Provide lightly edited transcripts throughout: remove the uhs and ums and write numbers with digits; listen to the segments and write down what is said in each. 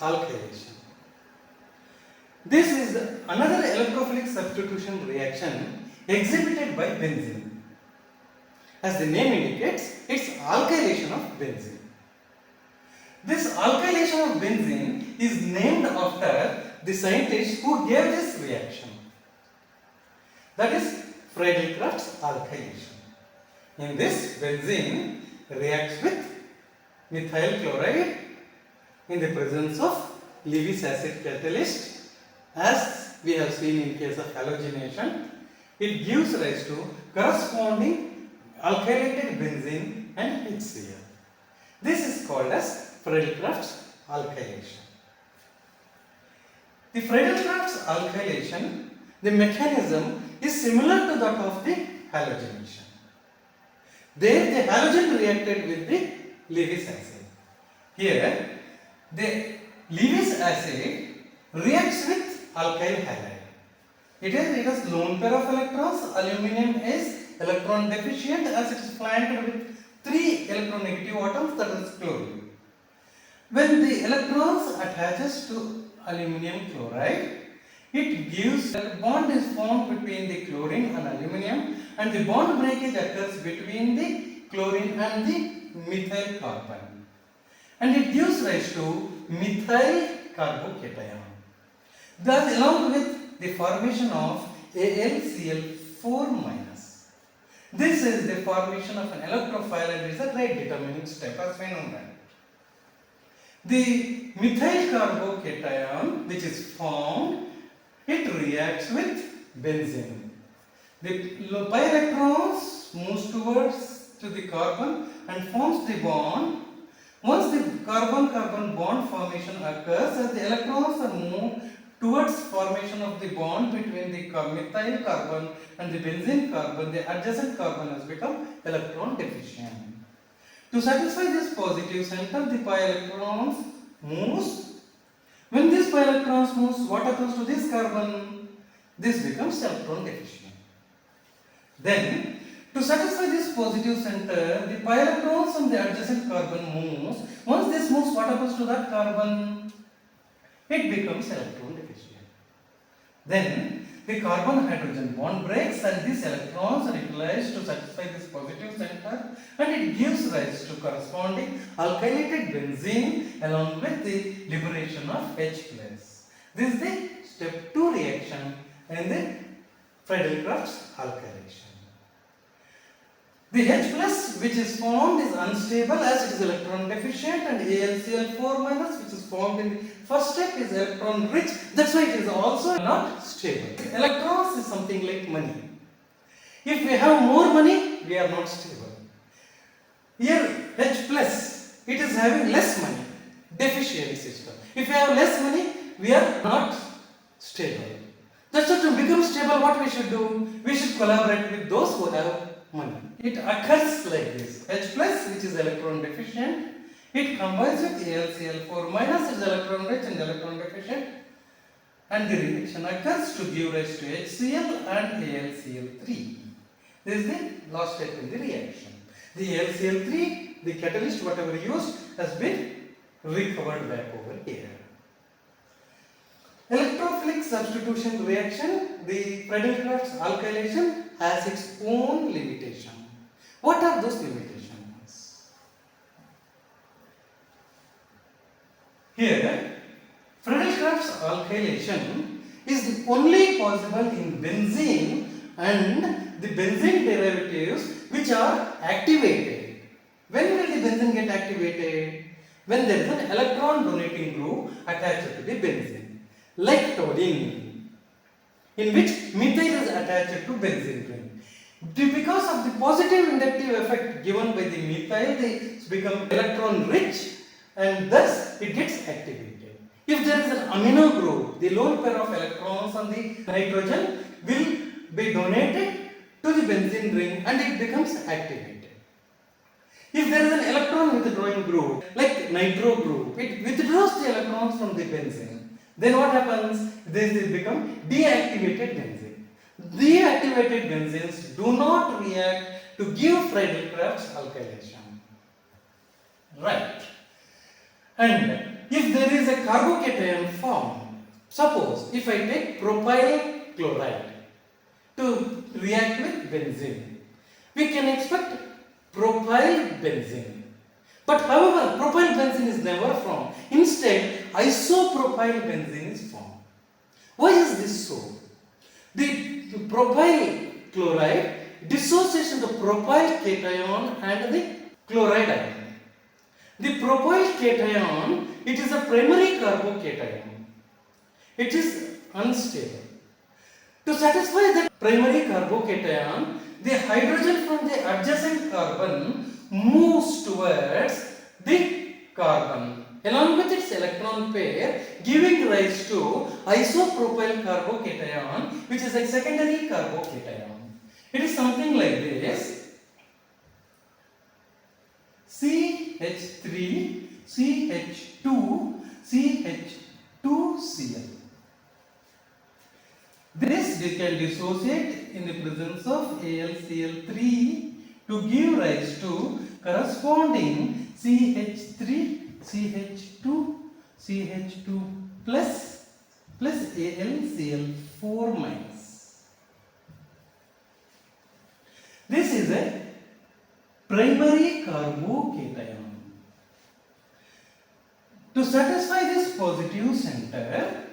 alkylation. This is another electrophilic substitution reaction exhibited by benzene. As the name indicates, it's alkylation of benzene. This alkylation of benzene is named after the scientist who gave this reaction. That is Friedel alkylation. In this, benzene reacts with methyl chloride in the presence of Lewis acid catalyst. As we have seen in case of halogenation, it gives rise to corresponding alkylated benzene and HCl. This is called as Friedel-Crafts alkylation. The Friedel-Crafts alkylation, the mechanism is similar to that of the halogenation. There the halogen reacted with the Lewis acid. Here the Lewis acid reacts with alkyl halide. It has lone pair of electrons. Aluminum is electron deficient as it is flanked with 3 electronegative atoms, that is chlorine. When the electrons attaches to aluminum chloride, it gives a bond is formed between the chlorine and aluminum, and the bond breakage occurs between the chlorine and the methyl carbon, and it gives rise to methyl carbocation. Thus, along with the formation of AlCl4-. This is the formation of an electrophile and is a rate determining step as we know that. The methyl carbocation which is formed, it reacts with benzene. The pi electrons moves towards to the carbon and forms the bond. Once the carbon-carbon bond formation occurs, as the electrons are moved towards formation of the bond between the methyl carbon and the benzene carbon, the adjacent carbon has become electron deficient. To satisfy this positive center, the pi electrons moves. When this pi electrons moves, what happens to this carbon? This becomes electron deficient. Then, to satisfy this positive center, the pi electrons from the adjacent carbon moves. Once this moves, what happens to that carbon? It becomes electron deficient. Then the carbon-hydrogen bond breaks and these electrons are utilized to satisfy this positive center, and it gives rise to corresponding alkylated benzene along with the liberation of H+. This is the step 2 reaction in the Friedel-Crafts alkylation. The H+ which is formed is unstable as it is electron deficient, and AlCl4- which is formed in the first step is electron rich. That's why it is also not stable. Electrons is something like money. If we have more money, we are not stable. Here H+, it is having less money, deficient system. If we have less money, we are not stable. That's why to become stable, what we should do? We should collaborate with those who have money. It occurs like this. H+, which is electron deficient, it combines with AlCl4-, it is electron rich and electron deficient, and the reaction occurs to give rise to HCl and AlCl3. This is the last step in the reaction. The AlCl3, the catalyst whatever used, has been recovered back over here. Electrophilic substitution reaction, the Friedel-Crafts alkylation has its own limitation. What are those limitations? Here, Friedel-Crafts alkylation is only possible in benzene and the benzene derivatives which are activated. When will the benzene get activated? When there is an electron donating group attached to the benzene, like toluene, in which methyl is attached to benzene ring. Because of the positive inductive effect given by the methyl, it becomes electron rich and thus it gets activated. If there is an amino group, the lone pair of electrons on the nitrogen will be donated to the benzene ring and it becomes activated. If there is an electron withdrawing group, like nitro group, it withdraws the electrons from the benzene. Then what happens? This will become deactivated benzene. Deactivated benzenes do not react to give Friedel-Crafts alkylation. Right. And if there is a carbocation formed, suppose if I take propyl chloride to react with benzene, we can expect propyl benzene. But however, propyl benzene is never formed. Instead, isopropyl benzene is formed. Why is this so? The propyl chloride dissociates the propyl cation and the chloride ion. The propyl cation, it is a primary carbocation. It is unstable. To satisfy the primary carbocation, the hydrogen from the adjacent carbon moves towards the carbon along with its electron pair, giving rise to isopropyl carbocation, which is a secondary carbocation. It is something like this: CH3, CH2, CH2Cl. This we can dissociate in the presence of AlCl3 to give rise to corresponding CH3, CH2, CH2 plus AlCl4 minus. This is a primary carbocation. To satisfy this positive center,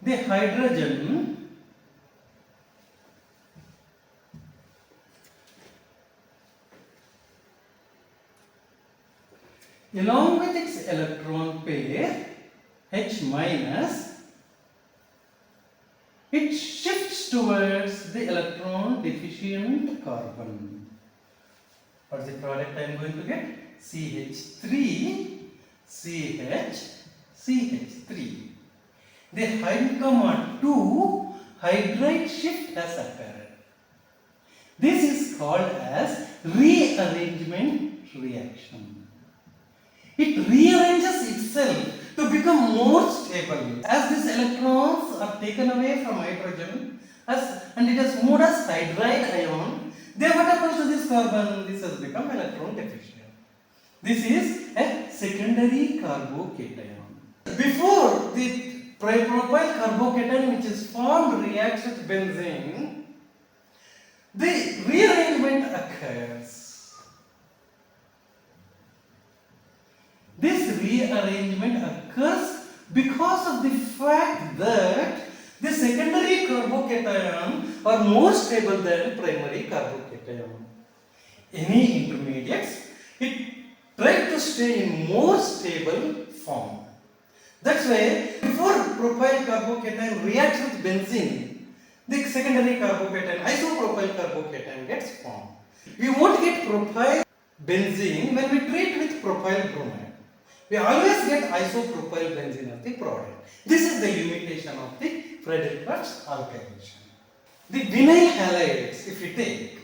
the hydrogen along with its electron pair H minus, it shifts towards the electron deficient carbon. What is the product I am going to get? CH3, CH, CH3. The hydrocarbon 2 hydride shift has occurred. This is called as rearrangement reaction. It rearranges itself to become more stable. As these electrons are taken away from hydrogen and it has moved as hydride ion, then what happens to this carbon? This has become electron deficient. This is a secondary carbocation. Before the propyl carbocation which is formed reacts with benzene, the rearrangement occurs. This rearrangement occurs because of the fact that the secondary carbocation are more stable than primary carbocation. Any intermediates, it tries to stay in more stable form. That's why before propyl carbocation reacts with benzene, the secondary carbocation, isopropyl carbocation gets formed. We won't get propyl benzene when we treat with propyl bromide. We always get isopropyl benzene as the product. This is the limitation of the Friedel-Crafts alkylation. The vinyl halides, if we take,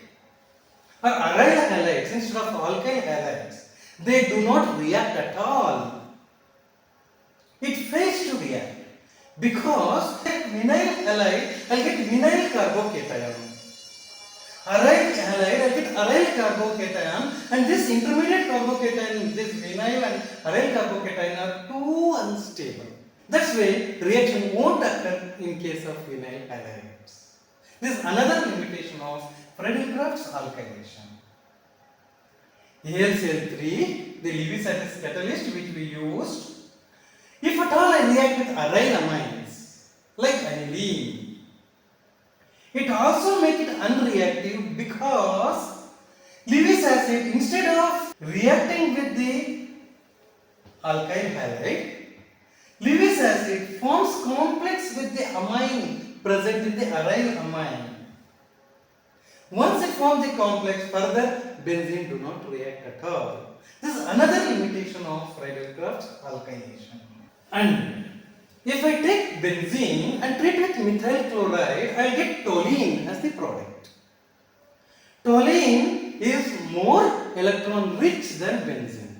or aryl halides instead of alkyl halides, they do not react at all. It fails to react because vinyl halide, I'll get vinyl carbocation. Aryl halide, I'll get aryl carbocation, and this intermediate carbocation, this vinyl and aryl carbocation are too unstable. That's why reaction won't occur in case of vinyl halides. This is another limitation of Friedel-Crafts alkylation. AlCl3, the Lewis catalyst which we used, if at all I react with aryl amines like aniline, it also makes it unreactive because Lewis acid, instead of reacting with the alkyl halide, Lewis acid forms complex with the amine present in the aryl amine. Once it forms the complex, further benzene do not react at all. This is another limitation of Friedel-Crafts alkylation. And if I take benzene and treat with methyl chloride, I get toluene as the product. Toluene is more electron rich than benzene.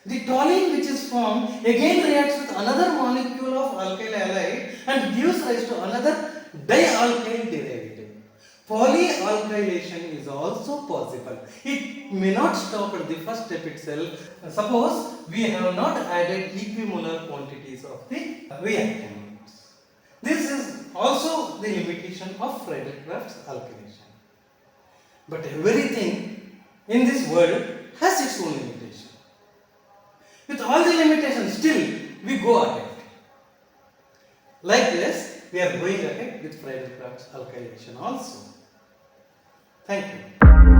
The toluene which is formed again reacts with another molecule of alkyl halide and gives rise to another dialkyl derivative. Polyalkylation is also possible. It may not stop at the first step itself. Suppose we have not added equimolar quantities of the reactants. This is also the limitation of Friedel-Crafts alkylation. But everything in this world has its own limitation. With all the limitations, still we go ahead. Like this, we are going ahead with Friedel-Crafts alkylation also. Thank you.